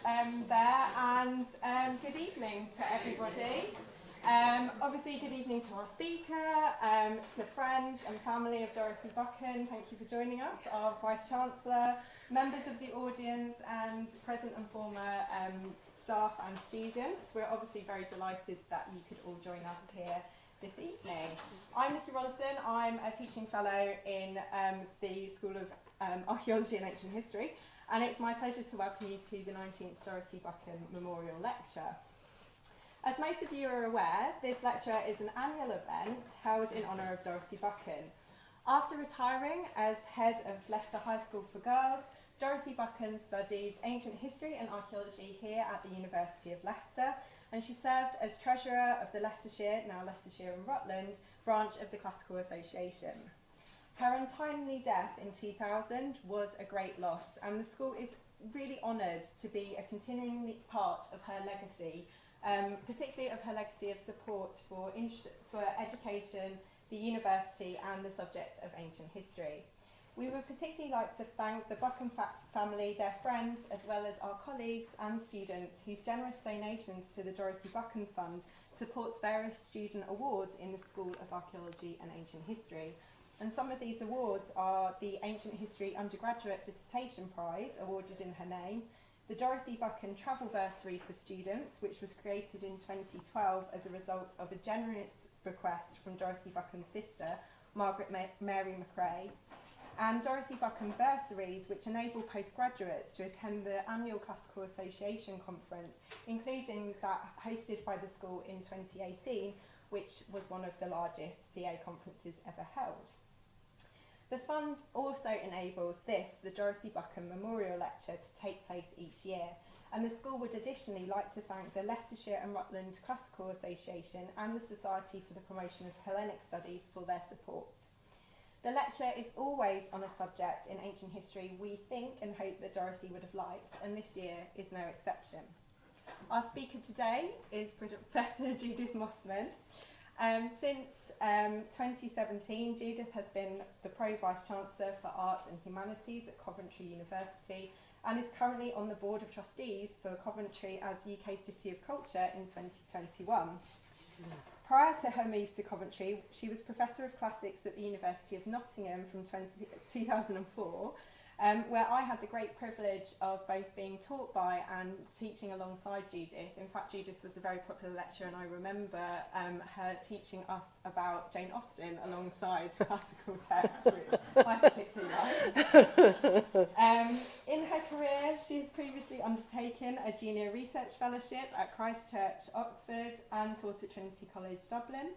there, and good evening to everybody. Obviously, good evening to our speaker, to friends and family of Dorothy Buchan. Thank you for joining us, our Vice-Chancellor, members of the audience, and present and former staff and students. We're obviously very delighted that you could all join us here this evening. I'm Nikki Rollison. I'm a teaching fellow in the School of Archaeology and Ancient History, and it's my pleasure to welcome you to the 19th Dorothy Buchan Memorial Lecture. As most of you are aware, this lecture is an annual event held in honour of Dorothy Buchan. After retiring as head of Leicester High School for Girls, Dorothy Buchan studied ancient history and archaeology here at the University of Leicester, and she served as treasurer of the Leicestershire, now Leicestershire and Rutland, branch of the Classical Association. Her untimely death in 2000 was a great loss, and the school is really honoured to be a continuing part of her legacy, particularly of her legacy of support for education, the university and the subject of ancient history. We would particularly like to thank the Buchan family, their friends, as well as our colleagues and students whose generous donations to the Dorothy Buchan Fund supports various student awards in the School of Archaeology and Ancient History. And some of these awards are the Ancient History Undergraduate Dissertation Prize, awarded in her name, the Dorothy Buchan Travel Bursary for Students, which was created in 2012 as a result of a generous request from Dorothy Buchan's sister, Margaret Mary McRae, and Dorothy Buchan Bursaries, which enable postgraduates to attend the annual Classical Association conference, including that hosted by the school in 2018, which was one of the largest CA conferences ever held. The fund also enables the Dorothy Buchan Memorial Lecture, to take place each year, and the school would additionally like to thank the Leicestershire and Rutland Classical Association and the Society for the Promotion of Hellenic Studies for their support. The lecture is always on a subject in ancient history we think and hope that Dorothy would have liked, and this year is no exception. Our speaker today is Professor Judith Mossman. Since 2017, Judith has been the Pro-Vice-Chancellor for Arts and Humanities at Coventry University and is currently on the Board of Trustees for Coventry as UK City of Culture in 2021. Prior to her move to Coventry, she was Professor of Classics at the University of Nottingham from 2004, where I had the great privilege of both being taught by and teaching alongside Judith. In fact, Judith was a very popular lecturer, and I remember her teaching us about Jane Austen alongside classical texts, which I particularly liked. In her career, she has previously undertaken a junior research fellowship at Christ Church, Oxford, and taught at Trinity College, Dublin.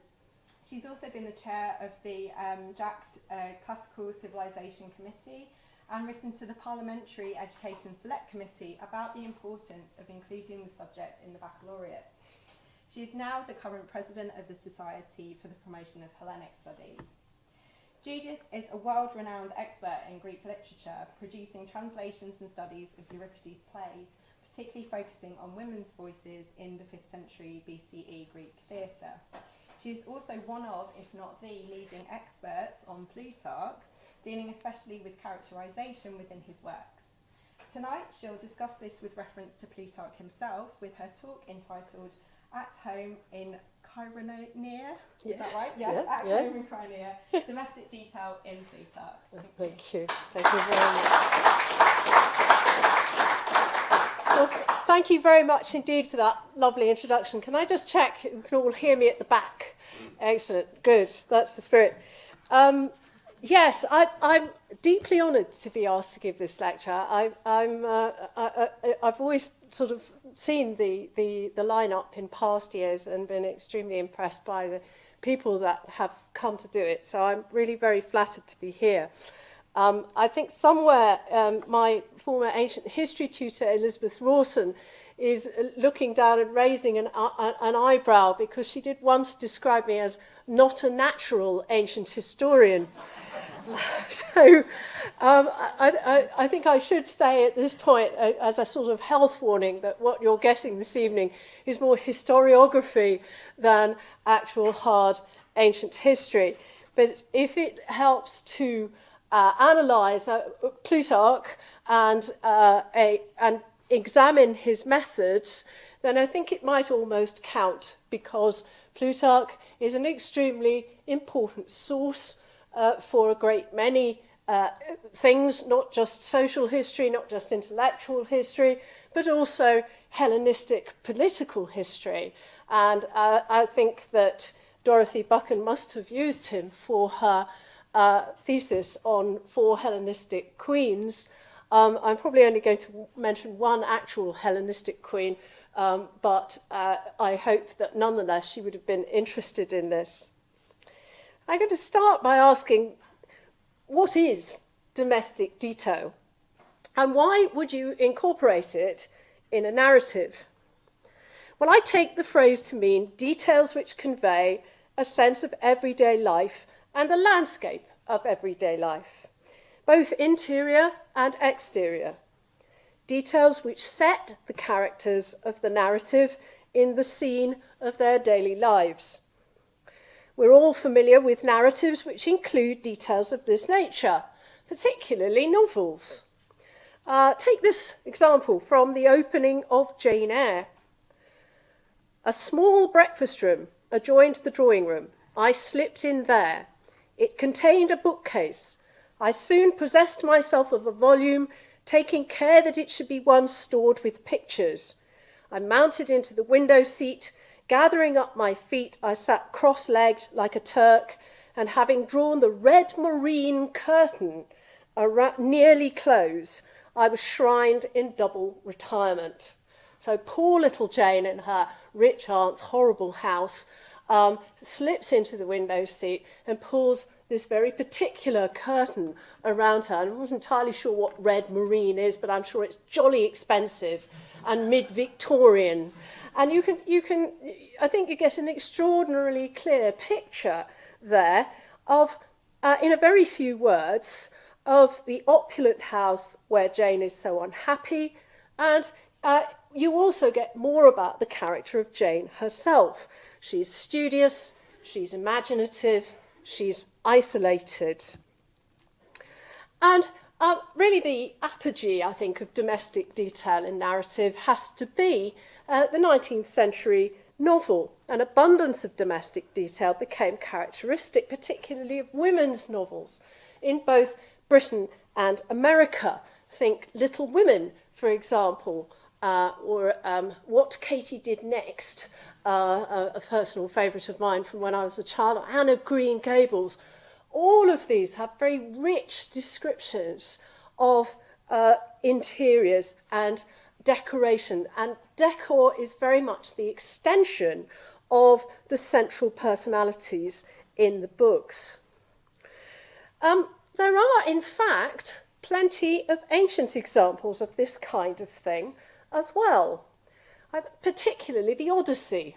She's also been the chair of the JACT Classical Civilization Committee, and written to the Parliamentary Education Select Committee about the importance of including the subject in the baccalaureate. She is now the current president of the Society for the Promotion of Hellenic Studies. Judith is a world-renowned expert in Greek literature, producing translations and studies of Euripides' plays, particularly focusing on women's voices in the 5th century BCE Greek theatre. She is also one of, if not the leading experts on Plutarch, dealing especially with characterization within his works. Tonight, she'll discuss this with reference to Plutarch himself, with her talk entitled At Home in Chronia. Is that right? Yes, yeah, At Home in Chronia, Domestic Detail in Plutarch. Thank you. Thank you very much. Well, thank you very much indeed for that lovely introduction. Can I just check you can all hear me at the back? Excellent. Good. That's the spirit. Yes, I'm deeply honoured to be asked to give this lecture. I've always sort of seen the lineup in past years and been extremely impressed by the people that have come to do it. So I'm really very flattered to be here. I think somewhere my former ancient history tutor, Elizabeth Rawson, is looking down and raising an eyebrow because she did once describe me as not a natural ancient historian. So I think I should say at this point, as a sort of health warning, that what you're getting this evening is more historiography than actual hard ancient history. But if it helps to analyse Plutarch and examine his methods, then I think it might almost count, because Plutarch is an extremely important source for a great many things, not just social history, not just intellectual history, but also Hellenistic political history. And I think that Dorothy Buchan must have used him for her thesis on 4 Hellenistic queens. I'm probably only going to mention one actual Hellenistic queen, but I hope that nonetheless she would have been interested in this. I'm going to start by asking, what is domestic detail? And why would you incorporate it in a narrative? Well, I take the phrase to mean details which convey a sense of everyday life and the landscape of everyday life, both interior and exterior. Details which set the characters of the narrative in the scene of their daily lives. We're all familiar with narratives which include details of this nature, particularly novels. Take this example from the opening of Jane Eyre. A small breakfast room adjoined the drawing room. I slipped in there. It contained a bookcase. I soon possessed myself of a volume, taking care that it should be one stored with pictures. I mounted into the window seat. Gathering up my feet, I sat cross-legged like a Turk, and having drawn the red moreen curtain nearly close, I was shrined in double retirement. So poor little Jane in her rich aunt's horrible house slips into the window seat and pulls this very particular curtain around her. I'm not entirely sure what red moreen is, but I'm sure it's jolly expensive and mid-Victorian. And you can, I think you get an extraordinarily clear picture there of, in a very few words, of the opulent house where Jane is so unhappy, and you also get more about the character of Jane herself. She's studious, she's imaginative, she's isolated. And really the apogee, I think, of domestic detail in narrative has to be the 19th century novel. An abundance of domestic detail became characteristic, particularly of women's novels, in both Britain and America. Think Little Women, for example, or What Katie Did Next, a personal favourite of mine from when I was a child, Anne of Green Gables. All of these have very rich descriptions of interiors and decoration, and decor is very much the extension of the central personalities in the books. There are, in fact, plenty of ancient examples of this kind of thing as well, particularly the Odyssey.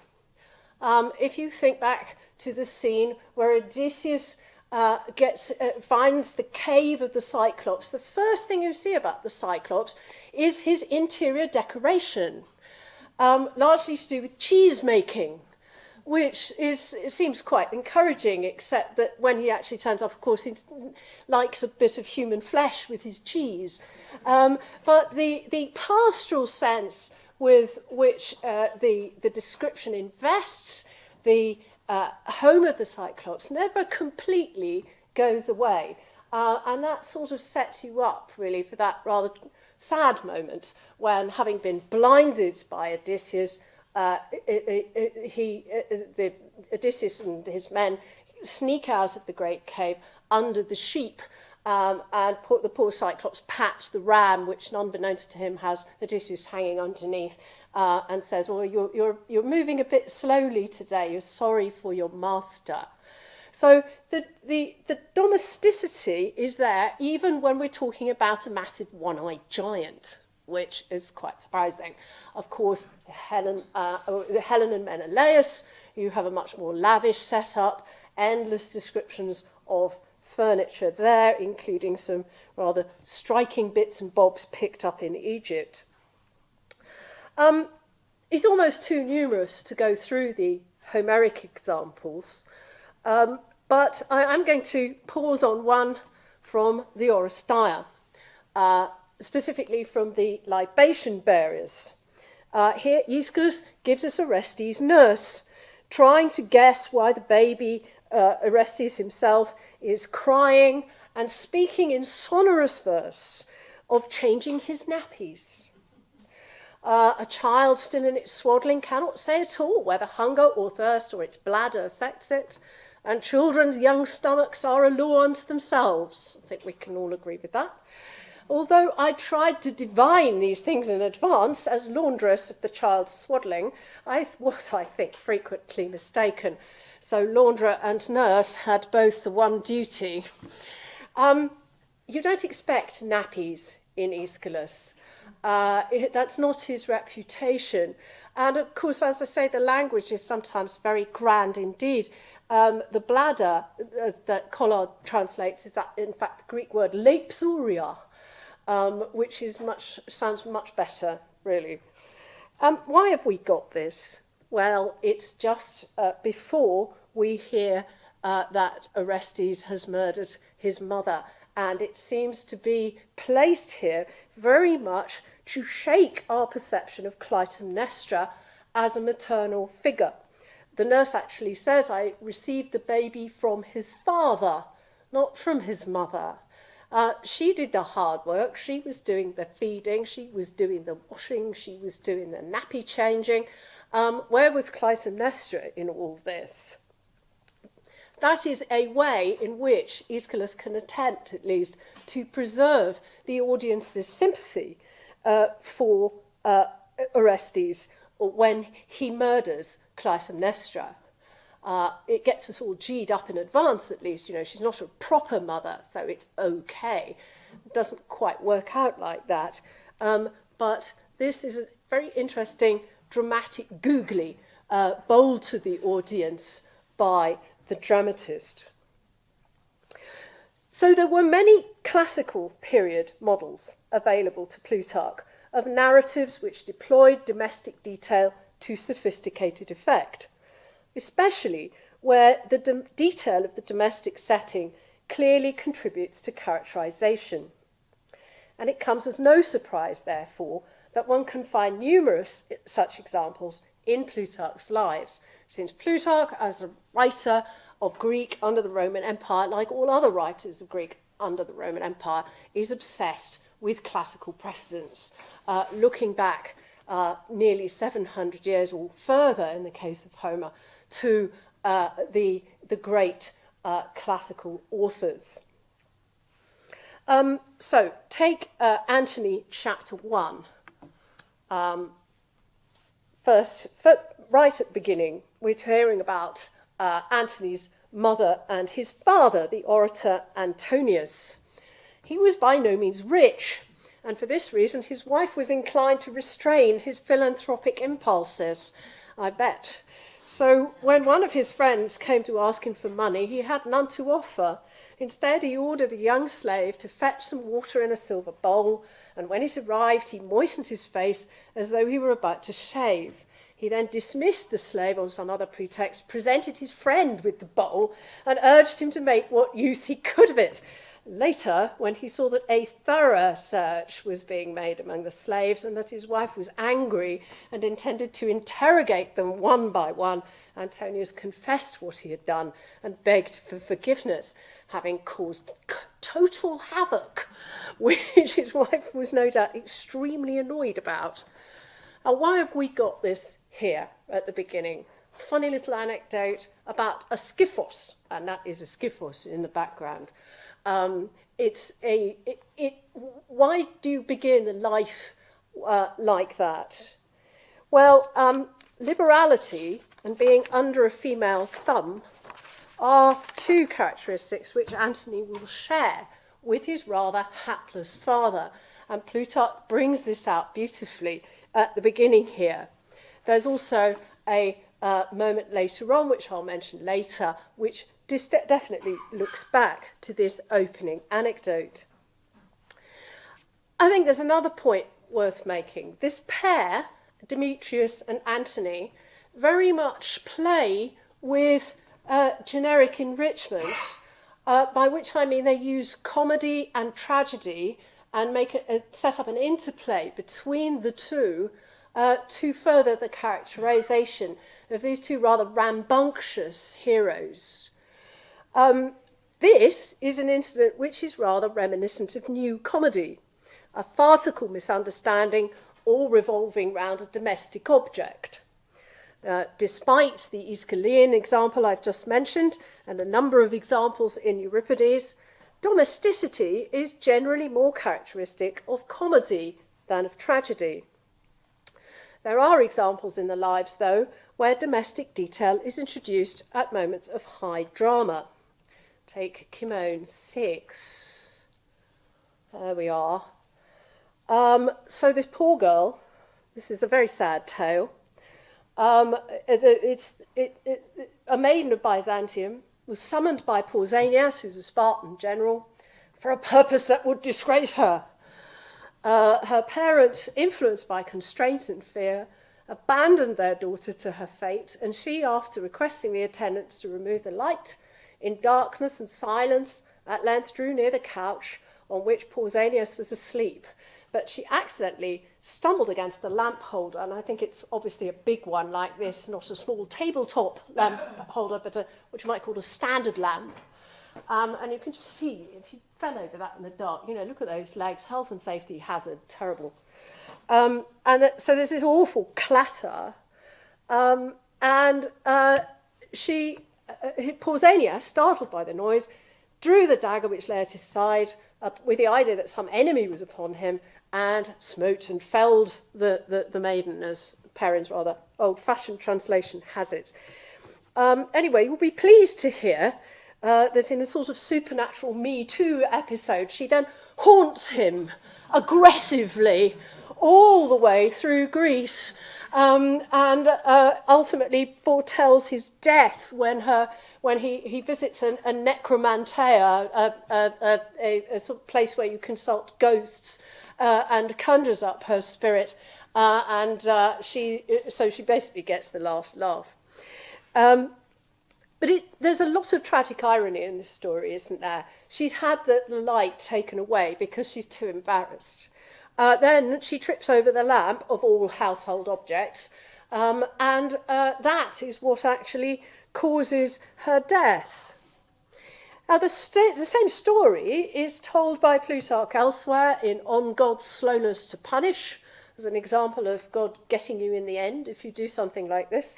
If you think back to the scene where Odysseus finds the cave of the Cyclops, the first thing you see about the Cyclops is his interior decoration, largely to do with cheese making, which it seems quite encouraging, except that when he actually turns up, of course, he likes a bit of human flesh with his cheese. But the pastoral sense with which the description invests the home of the Cyclops never completely goes away. And that sort of sets you up, really, for that rather sad moment when, having been blinded by Odysseus, Odysseus and his men sneak out of the great cave under the sheep, and put the poor Cyclops pats the ram, which, unbeknownst to him, has Odysseus hanging underneath, and says, "Well, you're moving a bit slowly today. You're sorry for your master." So the domesticity is there, even when we're talking about a massive one-eyed giant, which is quite surprising. Of course, Helen and Menelaus, you have a much more lavish setup, endless descriptions of furniture there, including some rather striking bits and bobs picked up in Egypt. It's almost too numerous to go through the Homeric examples, but I'm going to pause on one from the Oresteia. specifically from the libation bearers. Here, Aeschylus gives us Arrestees Nurse, trying to guess why the baby, Arrestees himself, is crying and speaking in sonorous verse of changing his nappies. A child still in its swaddling cannot say at all whether hunger or thirst or its bladder affects it, and children's young stomachs are a law unto themselves. I think we can all agree with that. Although I tried to divine these things in advance as laundress of the child's swaddling, I was, I think, frequently mistaken. So launderer and nurse had both the one duty. You don't expect nappies in Aeschylus. That's not his reputation. And of course, as I say, the language is sometimes very grand indeed. The bladder that Collard translates is, in fact, the Greek word leipsuria, which is sounds much better, really. Why have we got this? Well, it's just before we hear that Arrestees has murdered his mother, and it seems to be placed here very much to shake our perception of Clytemnestra as a maternal figure. The nurse actually says, I received the baby from his father, not from his mother. She did the hard work. She was doing the feeding. She was doing the washing. She was doing the nappy changing. Where was Clytemnestra in all this? That is a way in which Aeschylus can attempt, at least, to preserve the audience's sympathy for Arrestees when he murders Clytemnestra. It gets us all G'd up in advance, at least. You know, she's not a proper mother, so it's okay. It doesn't quite work out like that. But this is a very interesting, dramatic googly, bold to the audience by the dramatist. So there were many classical period models available to Plutarch of narratives which deployed domestic detail to sophisticated effect, especially where the detail of the domestic setting clearly contributes to characterization. And it comes as no surprise, therefore, that one can find numerous such examples in Plutarch's lives, since Plutarch, as a writer of Greek under the Roman Empire, like all other writers of Greek under the Roman Empire, is obsessed with classical precedents, looking back nearly 700 years or further in the case of Homer to the great classical authors. So take Antony chapter 1. First, right at the beginning, we're hearing about Antony's mother and his father, the orator Antonius. He was by no means rich, and for this reason his wife was inclined to restrain his philanthropic impulses, I bet. So when one of his friends came to ask him for money, he had none to offer. Instead, he ordered a young slave to fetch some water in a silver bowl, and when it arrived, he moistened his face as though he were about to shave. He then dismissed the slave on some other pretext, presented his friend with the bowl, and urged him to make what use he could of it. Later, when he saw that a thorough search was being made among the slaves and that his wife was angry and intended to interrogate them one by one, Antonius confessed what he had done and begged for forgiveness, having caused total havoc, which his wife was no doubt extremely annoyed about. Now, why have we got this here at the beginning? Funny little anecdote about a skyphos, and that is a skyphos in the background. Why do you begin the life like that? Well, liberality and being under a female thumb are two characteristics which Antony will share with his rather hapless father, and Plutarch brings this out beautifully at the beginning here. There's also a moment later on, which I'll mention later, which definitely looks back to this opening anecdote. I think there's another point worth making. This pair, Demetrius and Antony, very much play with generic enrichment, by which I mean they use comedy and tragedy and set up an interplay between the two to further the characterization of these two rather rambunctious heroes. This is an incident which is rather reminiscent of New Comedy, a farcical misunderstanding all revolving round a domestic object. Despite the Aeschylean example I've just mentioned and a number of examples in Euripides, domesticity is generally more characteristic of comedy than of tragedy. There are examples in the lives, though, where domestic detail is introduced at moments of high drama. Take Kimon 6. There we are. So this poor girl, this is a very sad tale. A maiden of Byzantium was summoned by Pausanias, who's a Spartan general, for a purpose that would disgrace her. Her parents, influenced by constraint and fear, abandoned their daughter to her fate, and she, after requesting the attendants to remove the light, in darkness and silence, at length drew near the couch on which Pausanias was asleep. But she accidentally stumbled against the lamp holder, and I think it's obviously a big one like this, not a small tabletop lamp holder, but what you might call a standard lamp. And you can just see, if you fell over that in the dark, look at those legs, health and safety hazard, terrible. So there's this awful clatter, Pausanias, startled by the noise, drew the dagger which lay at his side with the idea that some enemy was upon him, and smote and felled the maiden, as Perrin's rather old-fashioned translation has it. Anyway, you'll be pleased to hear that in a sort of supernatural Me Too episode, she then haunts him aggressively all the way through Greece, and ultimately foretells his death when he visits a necromantia, a sort of place where you consult ghosts, and conjures up her spirit, she basically gets the last laugh. But there's a lot of tragic irony in this story, isn't there? She's had the light taken away because she's too embarrassed. Then she trips over the lamp, of all household objects, and that is what actually causes her death. Now, the same story is told by Plutarch elsewhere in On God's Slowness to Punish, as an example of God getting you in the end if you do something like this.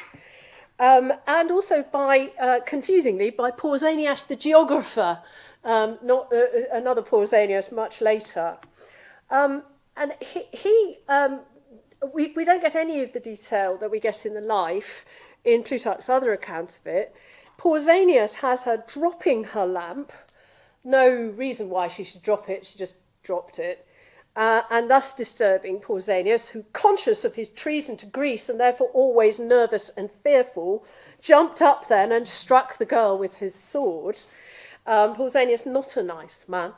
And also confusingly, by Pausanias the geographer, another Pausanias much later. And we don't get any of the detail that we get in the life in Plutarch's other accounts of it. Pausanias has her dropping her lamp, no reason why she should drop it, she just dropped it, and thus disturbing Pausanias, who, conscious of his treason to Greece and therefore always nervous and fearful, jumped up then and struck the girl with his sword. Pausanias, not a nice man.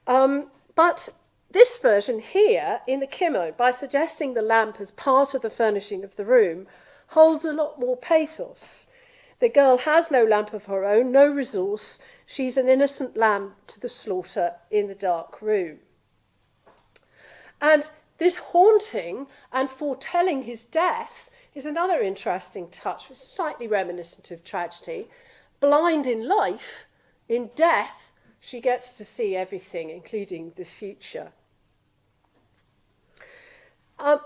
But this version here, in the Kimon, by suggesting the lamp as part of the furnishing of the room, holds a lot more pathos. The girl has no lamp of her own, no resource. She's an innocent lamb to the slaughter in the dark room. And this haunting and foretelling his death is another interesting touch, which is slightly reminiscent of tragedy. Blind in life, in death, she gets to see everything, including the future.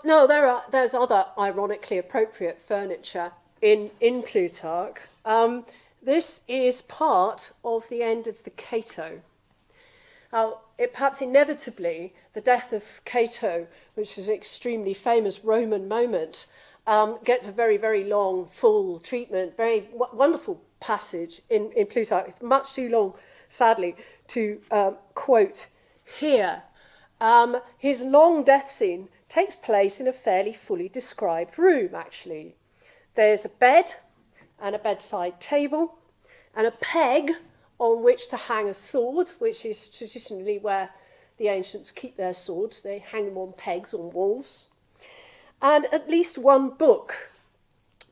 Now, there's other ironically appropriate furniture in Plutarch. This is part of the end of the Cato. Perhaps inevitably, the death of Cato, which is an extremely famous Roman moment, gets a very, very long, full treatment, very wonderful passage in Plutarch. It's much too long, sadly, to quote here. His long death scene takes place in a fairly fully described room, actually. There's a bed and a bedside table and a peg on which to hang a sword, which is traditionally where the ancients keep their swords. They hang them on pegs on walls. And at least one book,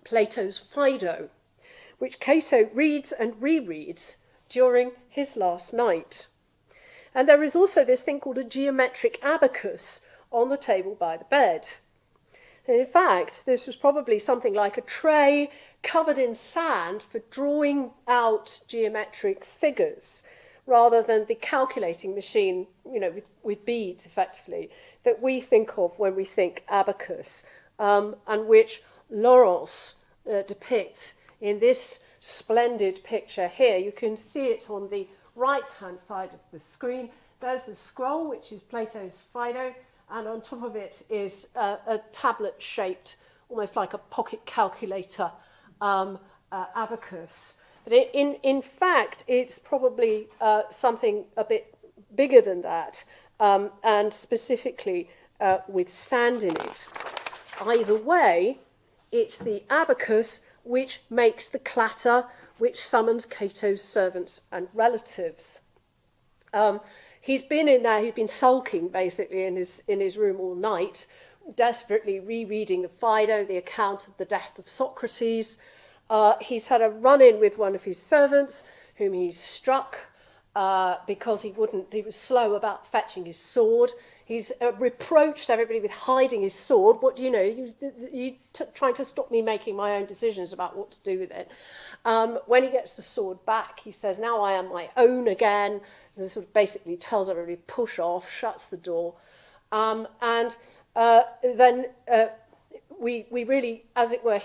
Plato's Phaedo, which Cato reads and rereads during his last night. And there is also this thing called a geometric abacus on the table by the bed. And in fact, this was probably something like a tray covered in sand for drawing out geometric figures, rather than the calculating machine, with beads, effectively, that we think of when we think abacus, and which Laurence depicts in this splendid picture here. You can see it on the right-hand side of the screen. There's the scroll, which is Plato's Phaedo, and on top of it is a tablet-shaped, almost like a pocket calculator, abacus. But in fact, it's probably something a bit bigger than that, and specifically with sand in it. Either way, it's the abacus which makes the clatter which summons Cato's servants and relatives. He's been in there, he's been sulking basically in his room all night, desperately rereading the Phaedo, the account of the death of Socrates. He's had a run-in with one of his servants, whom he struck because he was slow about fetching his sword. He's reproached everybody with hiding his sword. What do you know? You're trying to stop me making my own decisions about what to do with it. When he gets the sword back, he says, "Now I am my own again." And sort of basically tells everybody, push off, shuts the door. Then we really, as it were,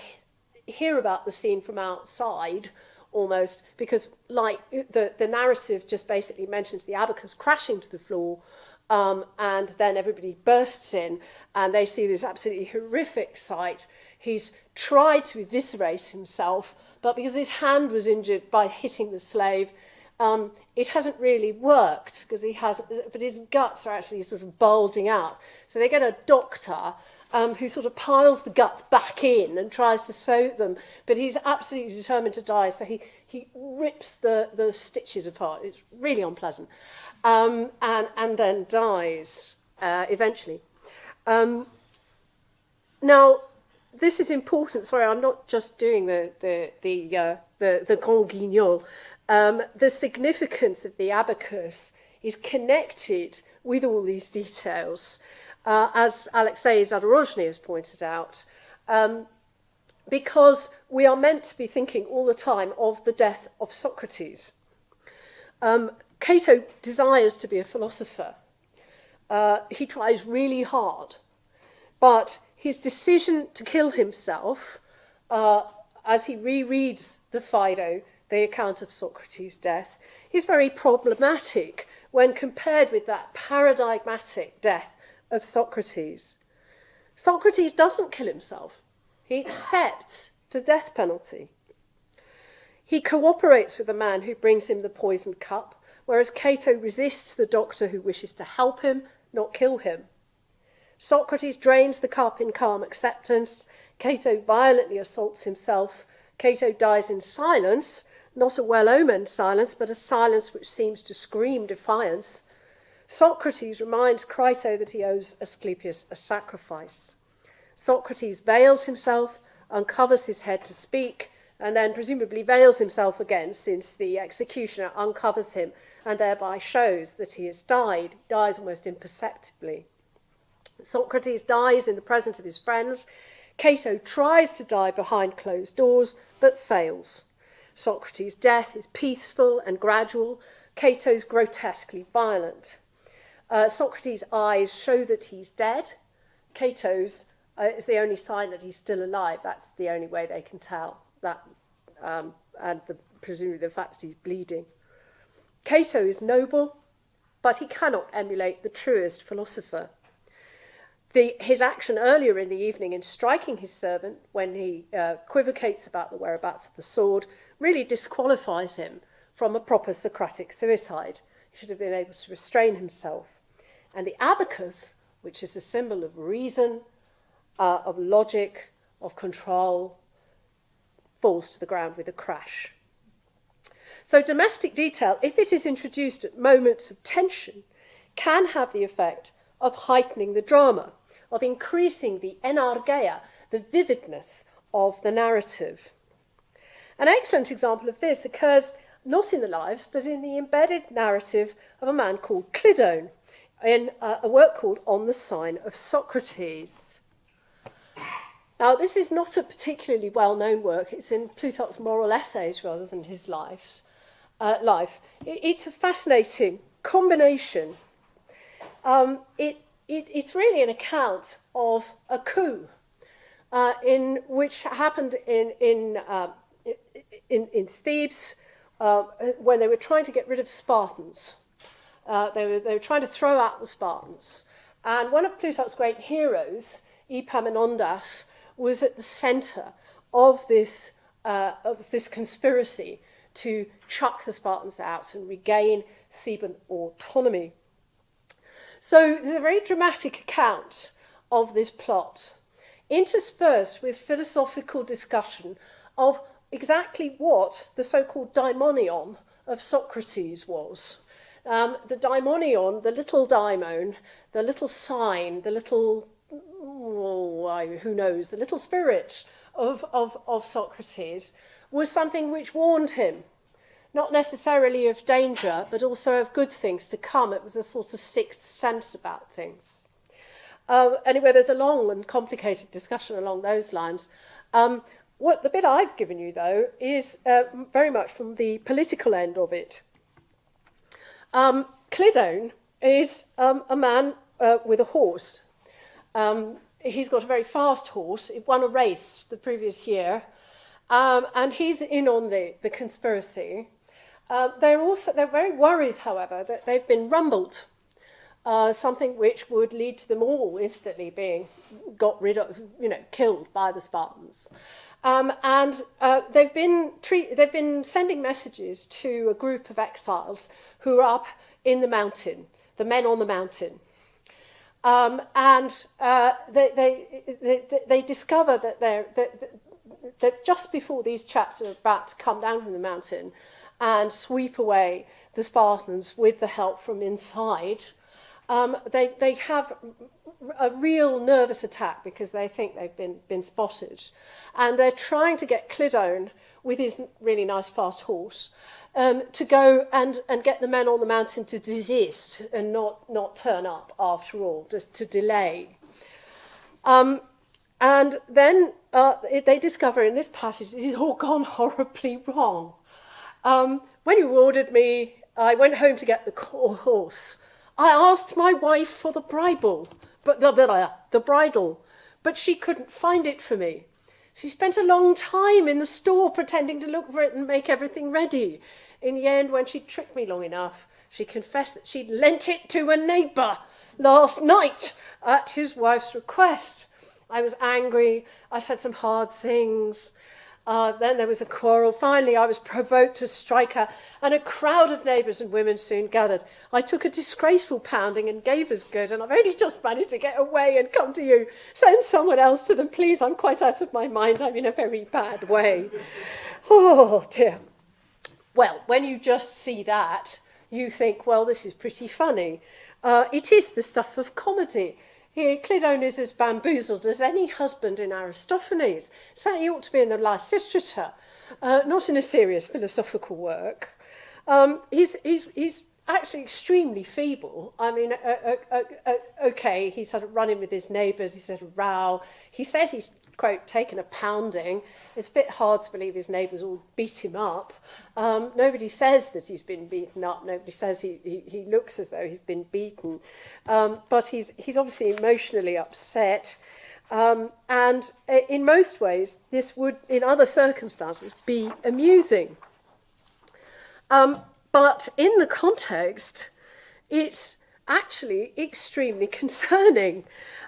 hear about the scene from outside, almost, because like the narrative just basically mentions the abacus crashing to the floor, and then everybody bursts in and they see this absolutely horrific sight. He's tried to eviscerate himself, but because his hand was injured by hitting the slave, it hasn't really worked, but his guts are actually sort of bulging out. So they get a doctor who sort of piles the guts back in and tries to sew them, but he's absolutely determined to die, so he rips the stitches apart. It's really unpleasant, and then dies eventually. Now, this is important. Sorry, I'm not just doing the grand guignol. The significance of the abacus is connected with all these details, as Alexei Zadorozhny has pointed out, because we are meant to be thinking all the time of the death of Socrates. Cato desires to be a philosopher. He tries really hard, but his decision to kill himself, as he rereads the Phaedo, the account of Socrates' death, is very problematic when compared with that paradigmatic death of Socrates. Socrates doesn't kill himself. He accepts the death penalty. He cooperates with the man who brings him the poisoned cup, whereas Cato resists the doctor who wishes to help him, not kill him. Socrates drains the cup in calm acceptance. Cato violently assaults himself. Cato dies in silence, not a well-omened silence, but a silence which seems to scream defiance. Socrates reminds Crito that he owes Asclepius a sacrifice. Socrates veils himself, uncovers his head to speak, and then presumably veils himself again, since the executioner uncovers him and thereby shows that he has died, dies almost imperceptibly. Socrates dies in the presence of his friends. Cato tries to die behind closed doors, but fails. Socrates' death is peaceful and gradual. Cato's grotesquely violent. Socrates' eyes show that he's dead. Cato's is the only sign that he's still alive. That's the only way they can tell that, and presumably the fact that he's bleeding. Cato is noble, but he cannot emulate the truest philosopher. His action earlier in the evening in striking his servant, when he equivocates about the whereabouts of the sword, really disqualifies him from a proper Socratic suicide. He should have been able to restrain himself. And the abacus, which is a symbol of reason, of logic, of control, falls to the ground with a crash. So domestic detail, if it is introduced at moments of tension, can have the effect of heightening the drama, of increasing the enargeia, the vividness of the narrative. An excellent example of this occurs not in the lives, but in the embedded narrative of a man called Clydone, in a work called On the Sign of Socrates. Now, this is not a particularly well-known work. It's in Plutarch's Moral Essays rather than his life. It's a fascinating combination. It's really an account of a coup in which happened in Thebes when they were trying to get rid of Spartans. They were trying to throw out the Spartans. And one of Plutarch's great heroes, Epaminondas, was at the centre of this conspiracy to chuck the Spartans out and regain Theban autonomy. So there's a very dramatic account of this plot, interspersed with philosophical discussion of exactly what the so-called daimonion of Socrates was. The daimonion, the little daimon, the little sign, the little, who knows, the little spirit of Socrates was something which warned him, not necessarily of danger, but also of good things to come. It was a sort of sixth sense about things. Anyway, there's a long and complicated discussion along those lines. The bit I've given you, though, is very much from the political end of it. Clydone is a man with a horse. He's got a very fast horse. He won a race the previous year, and he's in on the conspiracy. They're very worried, however, that they've been rumbled, something which would lead to them all instantly being got rid of, killed by the Spartans. They've been sending messages to a group of exiles who are up in the mountain, the men on the mountain. They discover that just before these chaps are about to come down from the mountain and sweep away the Spartans with the help from inside, they have a real nervous attack because they think they've been spotted. And they're trying to get Clydone, with his really nice fast horse, to go and get the men on the mountain to desist and not turn up after all, just to delay. And then they discover in this passage this is all gone horribly wrong. When you ordered me, I went home to get the horse. I asked my wife for the bridle, but she couldn't find it for me. She spent a long time in the store pretending to look for it and make everything ready. In the end, when she tricked me long enough, she confessed that she'd lent it to a neighbour last night at his wife's request. I was angry. I said some hard things. Then there was a quarrel. Finally, I was provoked to strike her, and a crowd of neighbours and women soon gathered. I took a disgraceful pounding and gave as good, and I've only just managed to get away and come to you. Send someone else to them, please. I'm quite out of my mind. I'm in a very bad way. Oh, dear. Well, when you just see that, you think, well, this is pretty funny. It is the stuff of comedy. Here, Clydone is as bamboozled as any husband in Aristophanes. So he ought to be in the Lysistrata, not in a serious philosophical work. He's actually extremely feeble. I mean, okay, he's had a run-in with his neighbours, he's had a row. He says he's, quote, taken a pounding. It's a bit hard to believe his neighbours all beat him up. Nobody says that he's been beaten up. Nobody says he looks as though he's been beaten. But he's obviously emotionally upset. And in most ways, this would, in other circumstances, be amusing. But in the context, it's actually extremely concerning.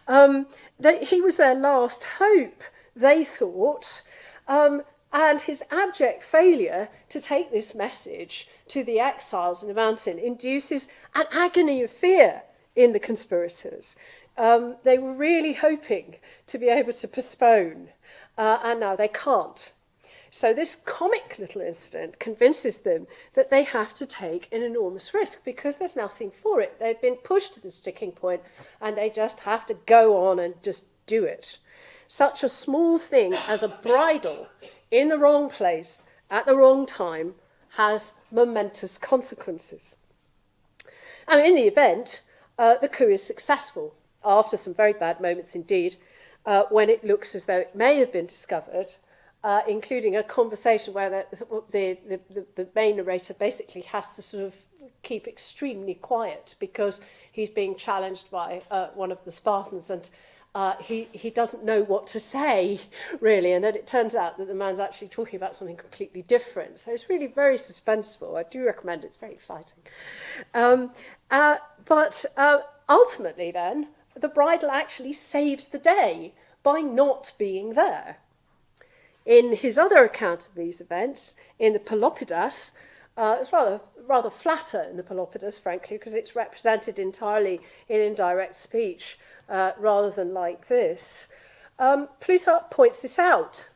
That he was their last hope, they thought, and his abject failure to take this message to the exiles in the mountain induces an agony of fear in the conspirators. They were really hoping to be able to postpone, and now they can't. So this comic little incident convinces them that they have to take an enormous risk because there's nothing for it. They've been pushed to the sticking point and they just have to go on and just do it. Such a small thing as a bridle in the wrong place at the wrong time has momentous consequences. And in the event, the coup is successful, after some very bad moments indeed, when it looks as though it may have been discovered, including a conversation where the main narrator basically has to sort of keep extremely quiet because he's being challenged by one of the Spartans, and he doesn't know what to say, really, and then it turns out that the man's actually talking about something completely different. So it's really very suspenseful. I do recommend it. It's very exciting. But ultimately then, the bridal actually saves the day by not being there. In his other account of these events, in the Pelopidas, it's rather flatter in the Pelopidas, frankly, because it's represented entirely in indirect speech rather than like this. Plutarch points this out,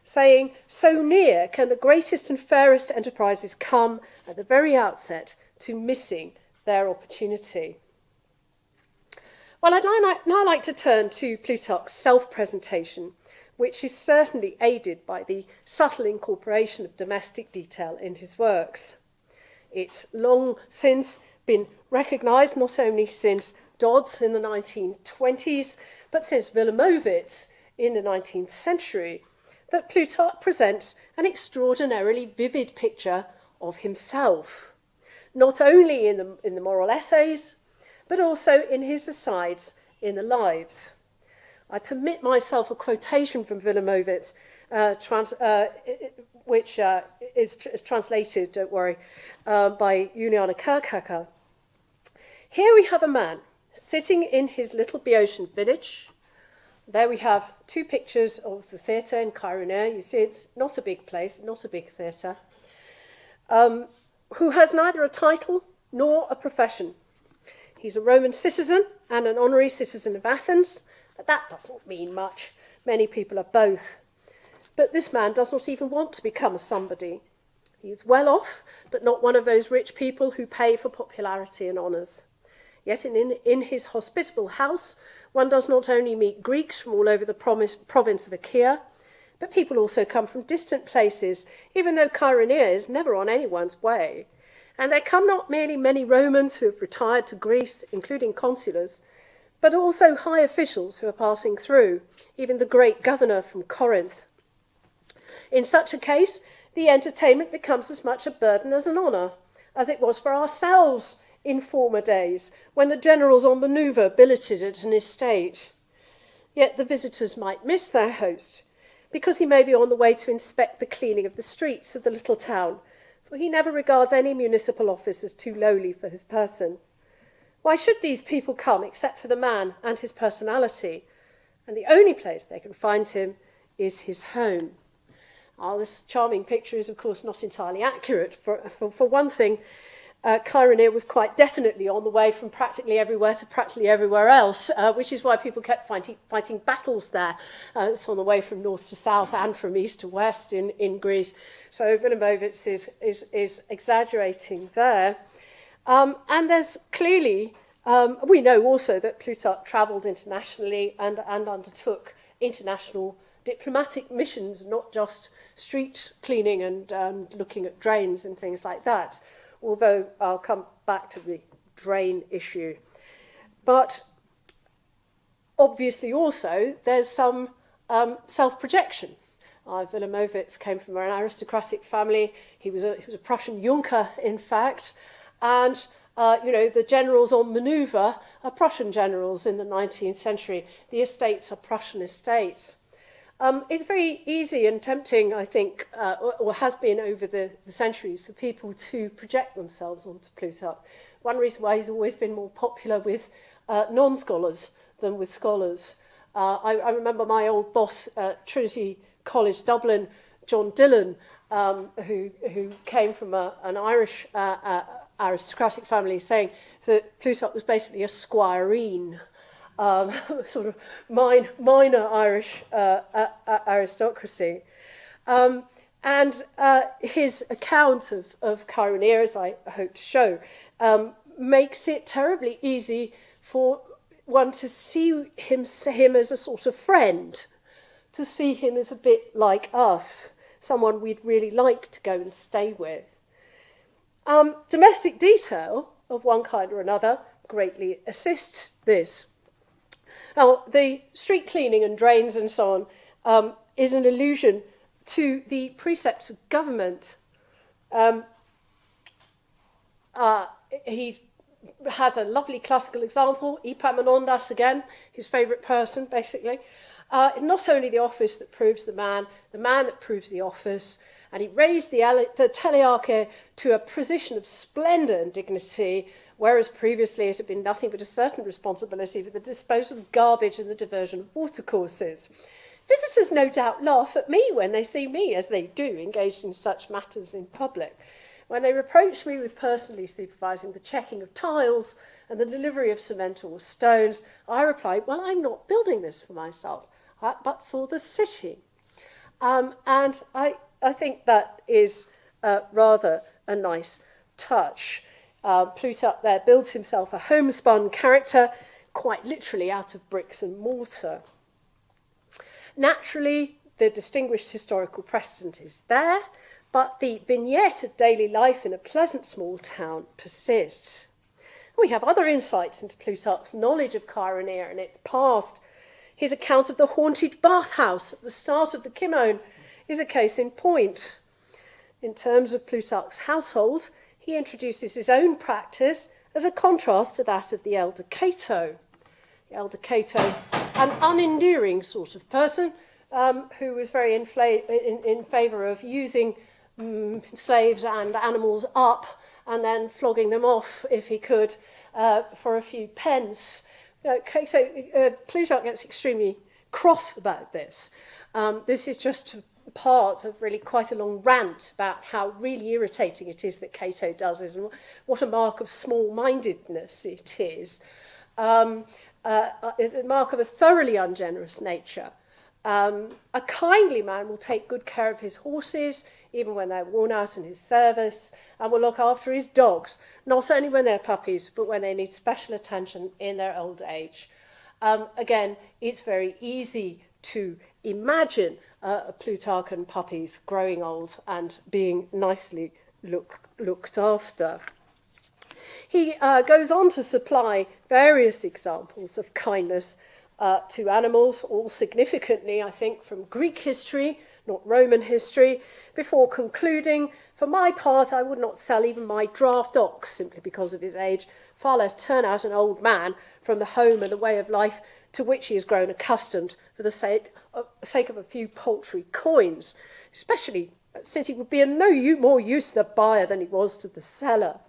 saying, "So near can the greatest and fairest enterprises come at the very outset to missing their opportunity." Well, I'd now like to turn to Plutarch's self-presentation, which is certainly aided by the subtle incorporation of domestic detail in his works. It's long since been recognised, not only since Dodds in the 1920s, but since Wilamowitz in the 19th century, that Plutarch presents an extraordinarily vivid picture of himself, not only in the moral essays, but also in his asides in the lives. I permit myself a quotation from Wilamowitz, which is translated, don't worry, by Juliana Kirchhacker. Here we have a man sitting in his little Boeotian village. There we have two pictures of the theatre in Kaironeia. You see it's not a big place, not a big theatre, who has neither a title nor a profession. He's a Roman citizen and an honorary citizen of Athens, but that doesn't mean much. Many people are both. But this man does not even want to become a somebody. He is well off, but not one of those rich people who pay for popularity and honours. Yet in his hospitable house, one does not only meet Greeks from all over the province of Achaia, but people also come from distant places, even though Kaironeia is never on anyone's way. And there come not merely many Romans who have retired to Greece, including consulars, but also high officials who are passing through, even the great governor from Corinth. In such a case, the entertainment becomes as much a burden as an honour, as it was for ourselves in former days, when the generals on manoeuvre billeted at an estate. Yet the visitors might miss their host, because he may be on the way to inspect the cleaning of the streets of the little town, for he never regards any municipal office as too lowly for his person. Why should these people come except for the man and his personality? And the only place they can find him is his home. This charming picture is, of course, not entirely accurate. For one thing, Kaironeia was quite definitely on the way from practically everywhere to practically everywhere else, which is why people kept fighting battles there. It's on the way from north to south and from east to west in Greece. So Wilamowitz is exaggerating there. And there's clearly, we know also that Plutarch travelled internationally and undertook international diplomatic missions, not just street cleaning and looking at drains and things like that, although I'll come back to the drain issue. But obviously also there's some self-projection. Wilamowitz came from an aristocratic family. He was a Prussian Junker, in fact, and the generals on manoeuvre are Prussian generals in the 19th century. The estates are Prussian estates. It's very easy and tempting, I think, or has been over the centuries, for people to project themselves onto Plutarch. One reason why he's always been more popular with non-scholars than with scholars. I remember my old boss at Trinity College Dublin, John Dillon, who came from an Irish aristocratic family, saying that Plutarch was basically a squireen. Sort of minor Irish aristocracy. And his account of Kaironeia, as I hope to show, makes it terribly easy for one to see him as a sort of friend, to see him as a bit like us, someone we'd really like to go and stay with. Domestic detail of one kind or another greatly assists this. Now, the street cleaning and drains and so on is an allusion to the precepts of government. He has a lovely classical example, Epaminondas again, his favourite person, basically. Not only the office that proves the man that proves the office, and he raised the telearche to a position of splendour and dignity, whereas previously it had been nothing but a certain responsibility for the disposal of garbage and the diversion of watercourses. Visitors no doubt laugh at me when they see me, as they do, engaged in such matters in public. When they reproach me with personally supervising the checking of tiles and the delivery of cement or stones, I reply, well, I'm not building this for myself, but for the city. And I think that is rather a nice touch. Plutarch there builds himself a homespun character, quite literally out of bricks and mortar. Naturally, the distinguished historical precedent is there, but the vignette of daily life in a pleasant small town persists. We have other insights into Plutarch's knowledge of Chaeronea and its past. His account of the haunted bathhouse at the start of the Kimon is a case in point. In terms of Plutarch's household, he introduces his own practice as a contrast to that of the elder Cato. The elder Cato, an unendearing sort of person who was very in favour of using slaves and animals up and then flogging them off, if he could, for a few pence. Plutarch gets extremely cross about this. This is just part of really quite a long rant about how really irritating it is that Cato does this and what a mark of small-mindedness it is. A mark of a thoroughly ungenerous nature. A kindly man will take good care of his horses, even when they're worn out in his service, and will look after his dogs, not only when they're puppies, but when they need special attention in their old age. Again, it's very easy to imagine Plutarchan puppies growing old and being nicely looked after. He goes on to supply various examples of kindness to animals, all significantly, I think, from Greek history, not Roman history, before concluding, for my part, I would not sell even my draft ox simply because of his age, far less turn out an old man from the home and the way of life to which he has grown accustomed for the sake of a few paltry coins, especially since he would be of no more use to the buyer than he was to the seller.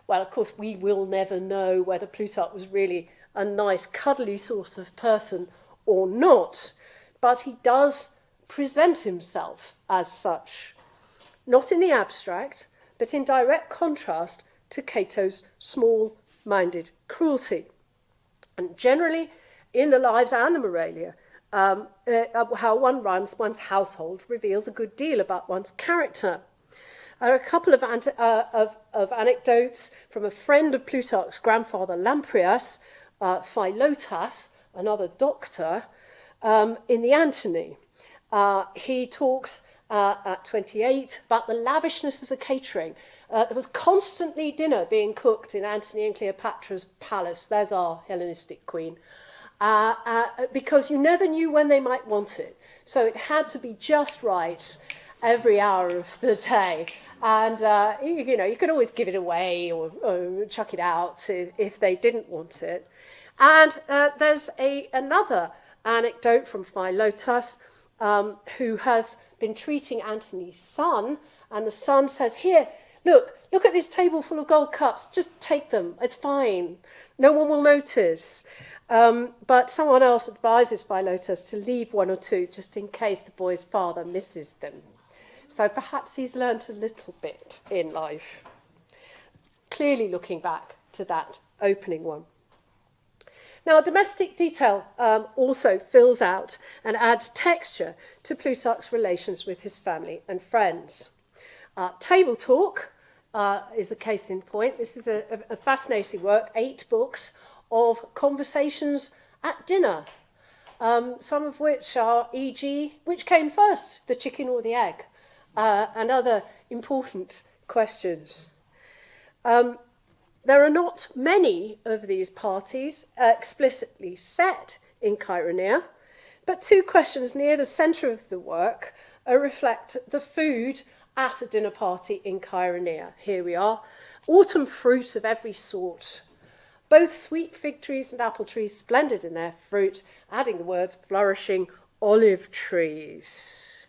Well, of course, we will never know whether Plutarch was really a nice, cuddly sort of person or not, but he does present himself as such, not in the abstract, but in direct contrast to Cato's small-minded cruelty. And generally, in the Lives and the Moralia, how one runs one's household reveals a good deal about one's character. There are a couple of anecdotes from a friend of Plutarch's grandfather, Lamprias, Philotas, another doctor, in the Antony. He talks at 28 about the lavishness of the catering. There was constantly dinner being cooked in Antony and Cleopatra's palace. There's our Hellenistic queen. Because you never knew when they might want it. So it had to be just right every hour of the day. And, you could always give it away or chuck it out if they didn't want it. And there's another anecdote from Philotas, who has been treating Antony's son, and the son says, here, look at this table full of gold cups, just take them, it's fine, no one will notice. But someone else advises Philotas to leave one or two just in case the boy's father misses them. So perhaps he's learnt a little bit in life. Clearly looking back to that opening one. Now, domestic detail also fills out and adds texture to Plutarch's relations with his family and friends. Table talk is a case in point. This is a fascinating work, 8 books of conversations at dinner, some of which are, e.g., which came first, the chicken or the egg, and other important questions. There are not many of these parties explicitly set in Cheironea, but two questions near the centre of the work reflect the food at a dinner party in Cheironea. Here we are. Autumn fruit of every sort. Both sweet fig trees and apple trees splendid in their fruit, adding the words flourishing olive trees.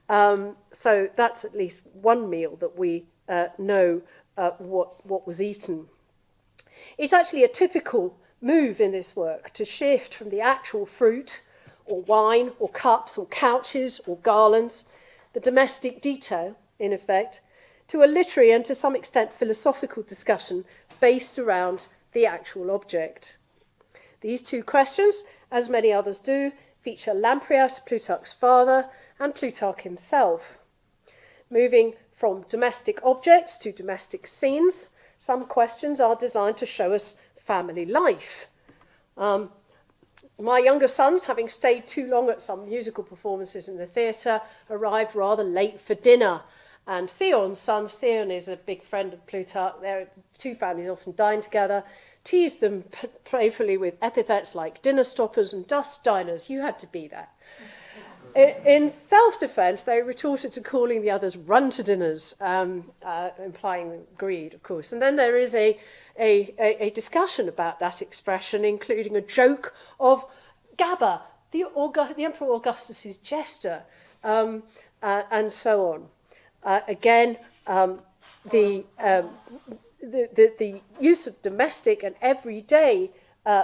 So that's at least one meal that we know what was eaten. It's actually a typical move in this work to shift from the actual fruit or wine or cups or couches or garlands, the domestic detail, in effect, to a literary and to some extent philosophical discussion based around the actual object. These two questions, as many others do, feature Lamprias, Plutarch's father, and Plutarch himself. Moving from domestic objects to domestic scenes, some questions are designed to show us family life. My younger sons, having stayed too long at some musical performances in the theatre, arrived rather late for dinner. And Theo and Sons, Theo is a big friend of Plutarch, their two families often dine together, teased them playfully with epithets like dinner stoppers and dust diners. You had to be there. In self-defence, they retorted to calling the others run-to-dinners, implying greed, of course. And then there is a discussion about that expression, including a joke of Gabba, the Emperor Augustus's jester, and so on. Again, the use of domestic and everyday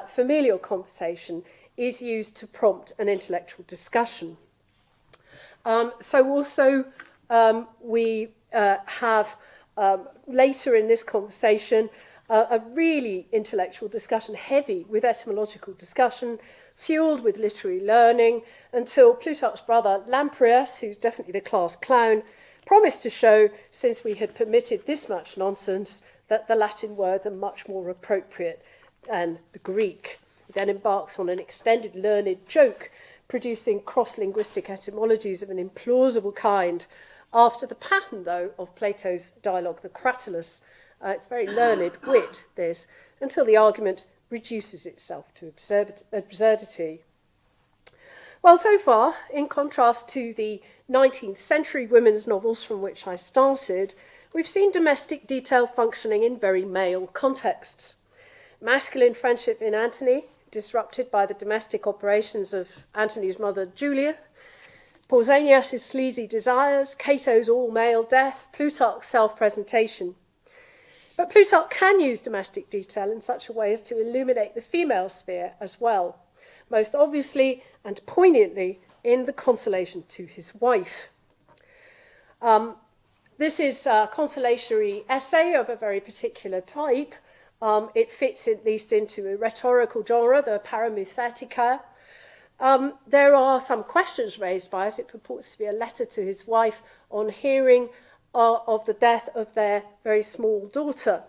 familial conversation is used to prompt an intellectual discussion. So also we have later in this conversation a really intellectual discussion, heavy with etymological discussion, fueled with literary learning, until Plutarch's brother Lamprias, who's definitely the class clown, promised to show, since we had permitted this much nonsense, that the Latin words are much more appropriate than the Greek. He then embarks on an extended learned joke, producing cross-linguistic etymologies of an implausible kind, after the pattern, though, of Plato's dialogue, the Cratylus. It's very learned wit, this, until the argument reduces itself to absurdity. Well, so far, in contrast to the 19th century women's novels from which I started, we've seen domestic detail functioning in very male contexts. Masculine friendship in Antony, disrupted by the domestic operations of Antony's mother Julia, Pausanias' sleazy desires, Cato's all-male death, Plutarch's self-presentation. But Plutarch can use domestic detail in such a way as to illuminate the female sphere as well, most obviously and poignantly in the consolation to his wife. This is a consolatory essay of a very particular type. It fits at least into a rhetorical genre, the Paramuthetica. There are some questions raised by it. It purports to be a letter to his wife on hearing of the death of their very small daughter.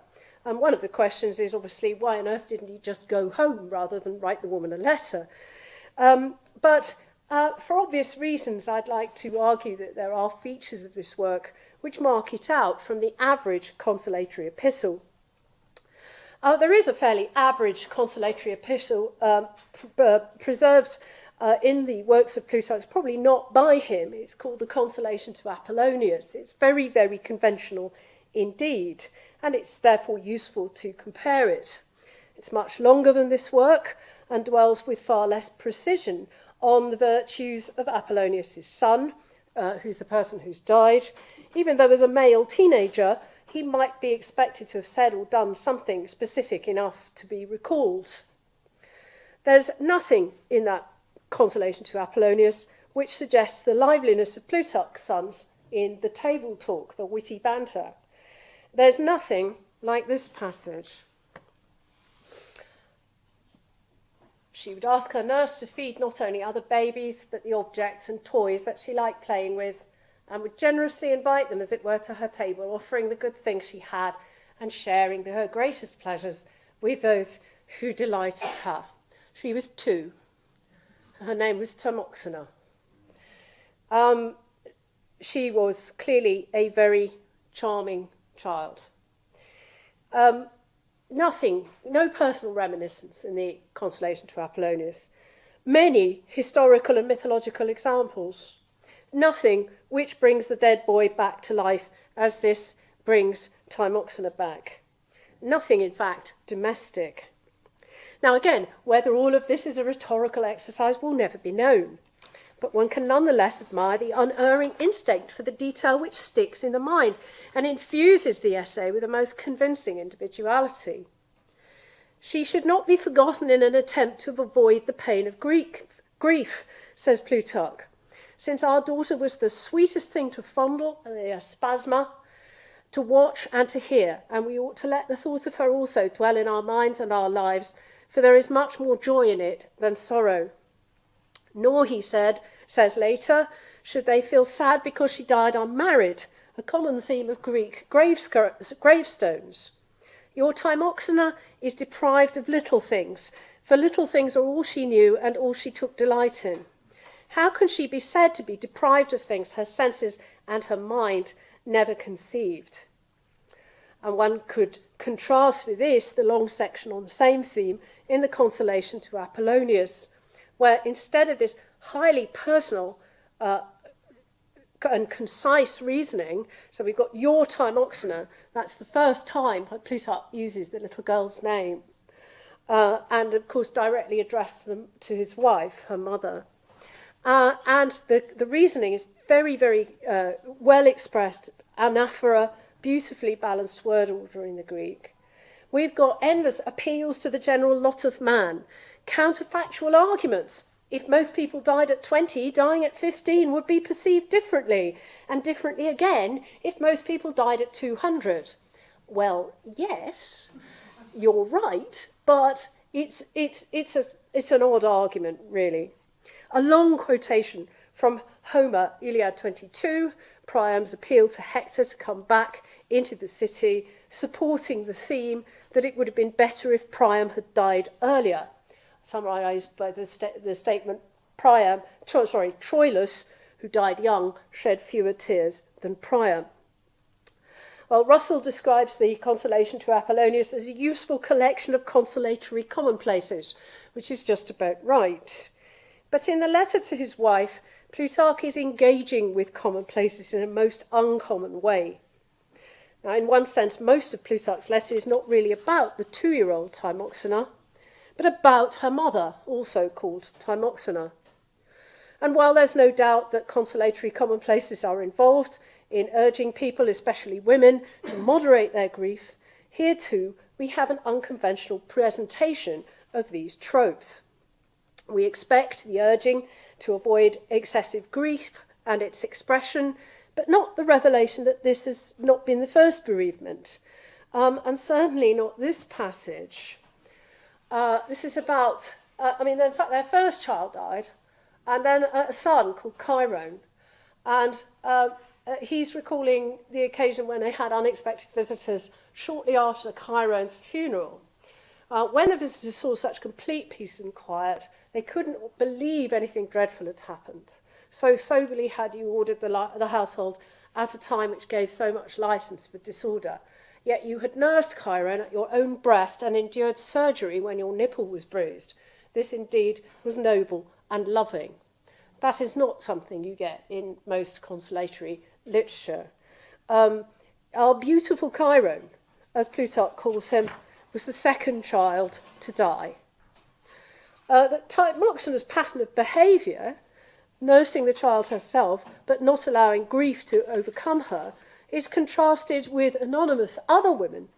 And one of the questions is obviously, why on earth didn't he just go home rather than write the woman a letter? But for obvious reasons, I'd like to argue that there are features of this work which mark it out from the average consolatory epistle. There is a fairly average consolatory epistle preserved in the works of Plutarch, probably not by him. It's called the Consolation to Apollonius. It's very, very conventional indeed, and it's therefore useful to compare it. It's much longer than this work and dwells with far less precision on the virtues of Apollonius' son, who's the person who's died. Even though as a male teenager, he might be expected to have said or done something specific enough to be recalled. There's nothing in that Consolation to Apollonius which suggests the liveliness of Plutarch's sons in the table talk, the witty banter. There's nothing like this passage. She would ask her nurse to feed not only other babies, but the objects and toys that she liked playing with, and would generously invite them, as it were, to her table, offering the good things she had and sharing her greatest pleasures with those who delighted her. She was 2. Her name was Tamoxena. She was clearly a very charming child. Nothing, no personal reminiscence in the Consolation to Apollonius. Many historical and mythological examples. Nothing which brings the dead boy back to life as this brings Timoxena back. Nothing, in fact, domestic. Now again, whether all of this is a rhetorical exercise will never be known, but one can nonetheless admire the unerring instinct for the detail which sticks in the mind and infuses the essay with the most convincing individuality. She should not be forgotten in an attempt to avoid the pain of grief, says Plutarch, since our daughter was the sweetest thing to fondle, the spasma, to watch and to hear, and we ought to let the thought of her also dwell in our minds and our lives, for there is much more joy in it than sorrow. Nor, he says later, should they feel sad because she died unmarried, a common theme of Greek gravestones. Your Timoxena is deprived of little things, for little things are all she knew and all she took delight in. How can she be said to be deprived of things her senses and her mind never conceived? And one could contrast with this the long section on the same theme in the Consolation to Apollonius, where instead of this highly personal and concise reasoning, so we've got your Timoxena, that's the first time Plutarch uses the little girl's name, and of course directly addressed to his wife, her mother. And the reasoning is very, very well expressed, anaphora, beautifully balanced word order in the Greek. We've got endless appeals to the general lot of man, counterfactual arguments. If most people died at 20, dying at 15 would be perceived differently, and differently again if most people died at 200. Well, yes, you're right, but it's an odd argument, really. A long quotation from Homer, Iliad 22, Priam's appeal to Hector to come back into the city, supporting the theme that it would have been better if Priam had died earlier, summarised by the statement, Troilus, who died young, shed fewer tears than Priam. Well, Russell describes the Consolation to Apollonius as a useful collection of consolatory commonplaces, which is just about right. But in the letter to his wife, Plutarch is engaging with commonplaces in a most uncommon way. Now, in one sense, most of Plutarch's letter is not really about the 2-year-old Timoxena, but about her mother, also called Timoxena. And while there's no doubt that consolatory commonplaces are involved in urging people, especially women, to moderate their grief, here too we have an unconventional presentation of these tropes. We expect the urging to avoid excessive grief and its expression, but not the revelation that this has not been the first bereavement, and certainly not this passage. This is about, in fact, their first child died, and then a son called Chiron, and he's recalling the occasion when they had unexpected visitors shortly after Chiron's funeral. When the visitors saw such complete peace and quiet, they couldn't believe anything dreadful had happened. So soberly had you ordered the household at a time which gave so much license for disorder. Yet you had nursed Chiron at your own breast and endured surgery when your nipple was bruised. This indeed was noble and loving. That is not something you get in most consolatory literature. Our beautiful Chiron, as Plutarch calls him, was the second child to die. Timoxena's pattern of behaviour, nursing the child herself but not allowing grief to overcome her, is contrasted with anonymous other women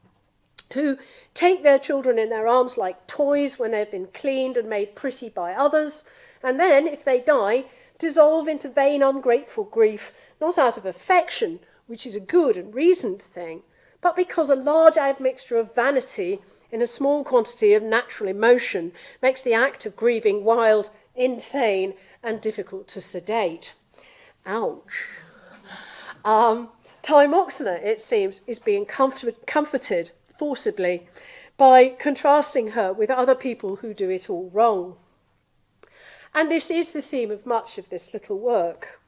who take their children in their arms like toys when they've been cleaned and made pretty by others, and then, if they die, dissolve into vain, ungrateful grief, not out of affection, which is a good and reasoned thing, but because a large admixture of vanity in a small quantity of natural emotion makes the act of grieving wild, insane, and difficult to sedate. Ouch. Timoxena, it seems, is being comforted forcibly by contrasting her with other people who do it all wrong. And this is the theme of much of this little work.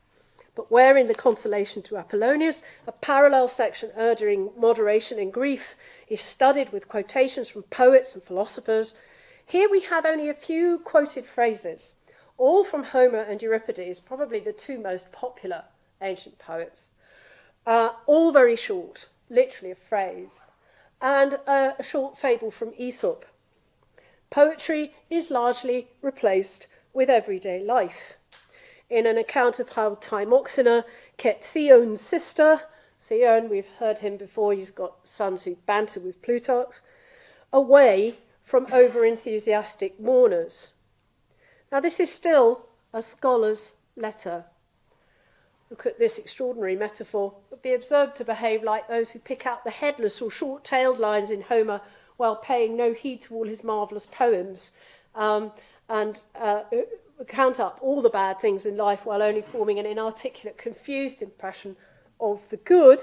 but where in the Consolation to Apollonius, a parallel section urging moderation in grief is studied with quotations from poets and philosophers, here we have only a few quoted phrases, all from Homer and Euripides, probably the two most popular ancient poets, all very short, literally a phrase, and a short fable from Aesop. Poetry is largely replaced with everyday life. In an account of how Timoxena kept Theon's sister, Theon, we've heard him before, he's got sons who banter with Plutarchs, away from over-enthusiastic mourners. Now this is still a scholar's letter. Look at this extraordinary metaphor. It would be absurd to behave like those who pick out the headless or short-tailed lines in Homer while paying no heed to all his marvellous poems, and count up all the bad things in life while only forming an inarticulate, confused impression of the good.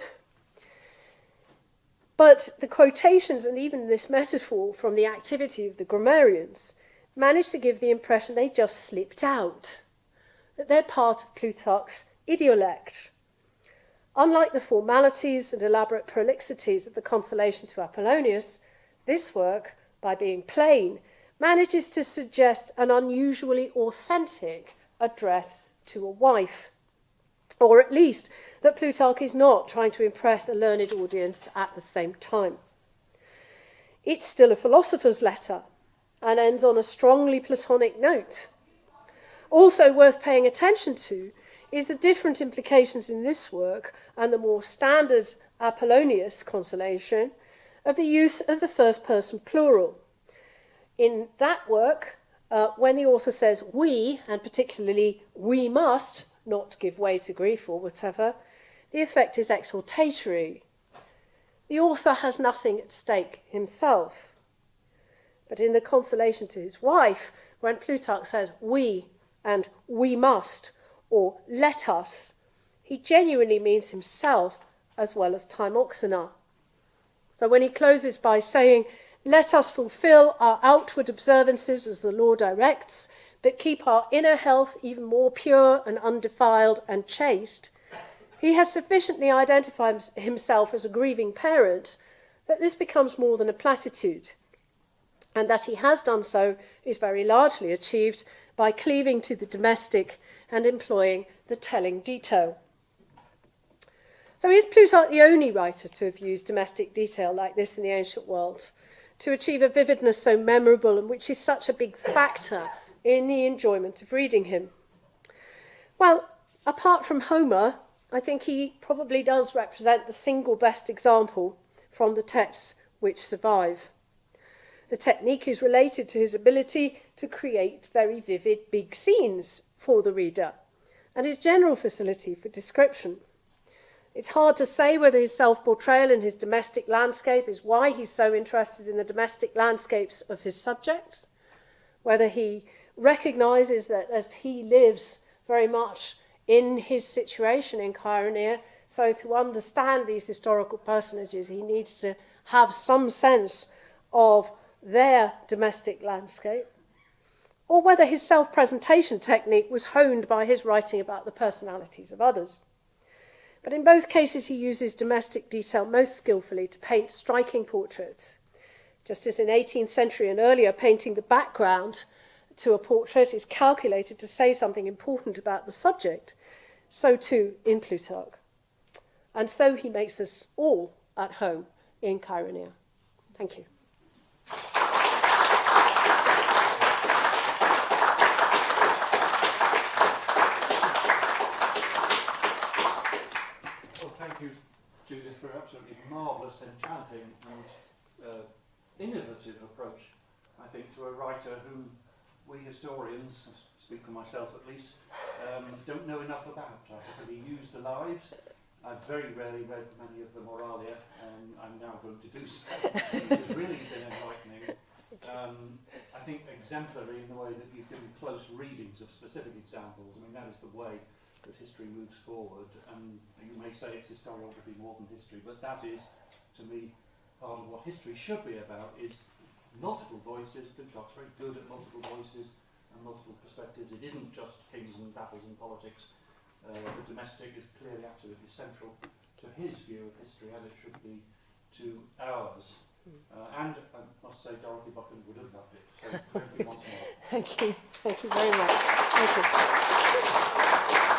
But the quotations and even this metaphor from the activity of the grammarians manage to give the impression they just slipped out, that they're part of Plutarch's idiolect. Unlike the formalities and elaborate prolixities of the Consolation to Apollonius, this work, by being plain, manages to suggest an unusually authentic address to a wife, or at least that Plutarch is not trying to impress a learned audience at the same time. It's still a philosopher's letter and ends on a strongly Platonic note. Also worth paying attention to is the different implications in this work and the more standard Apollonius consolation of the use of the first-person plural. In that work, when the author says we, and particularly we must not give way to grief or whatever, the effect is exhortatory. The author has nothing at stake himself. But in the consolation to his wife, when Plutarch says we and we must, or let us, he genuinely means himself as well as Timoxena. So when he closes by saying, let us fulfill our outward observances as the law directs, but keep our inner health even more pure and undefiled and chaste, he has sufficiently identified himself as a grieving parent that this becomes more than a platitude. And that he has done so is very largely achieved by cleaving to the domestic and employing the telling detail. So is Plutarch the only writer to have used domestic detail like this in the ancient world, to achieve a vividness so memorable and which is such a big factor in the enjoyment of reading him? Well, apart from Homer, I think he probably does represent the single best example from the texts which survive. The technique is related to his ability to create very vivid big scenes for the reader and his general facility for description. It's hard to say whether his self-portrayal in his domestic landscape is why he's so interested in the domestic landscapes of his subjects, whether he recognises that as he lives very much in his situation in Chaeronea, so to understand these historical personages, he needs to have some sense of their domestic landscape, or whether his self-presentation technique was honed by his writing about the personalities of others. But in both cases, he uses domestic detail most skillfully to paint striking portraits. Just as in 18th century and earlier, painting the background to a portrait is calculated to say something important about the subject, so too in Plutarch. And so he makes us all at home in Chaeronea. Thank you. Thank you, Judith, for an absolutely marvellous, enchanting and innovative approach, I think, to a writer who we historians, speak for myself at least, don't know enough about. I haven't used the lives. I've very rarely read many of the Moralia, and I'm now going to do so. It has really been enlightening. I think exemplary in the way that you've given close readings of specific examples. I mean, that is the way that history moves forward, and you may say it's historiography more than history, but that is, to me, part of what history should be about, is multiple voices. Plutarch's very good at multiple voices and multiple perspectives. It isn't just kings and battles and politics. the domestic is clearly absolutely central to his view of history, as it should be to ours. And I must say, Dorothy Buchan would have loved it. So thank you once more. Thank you very much. Thank you.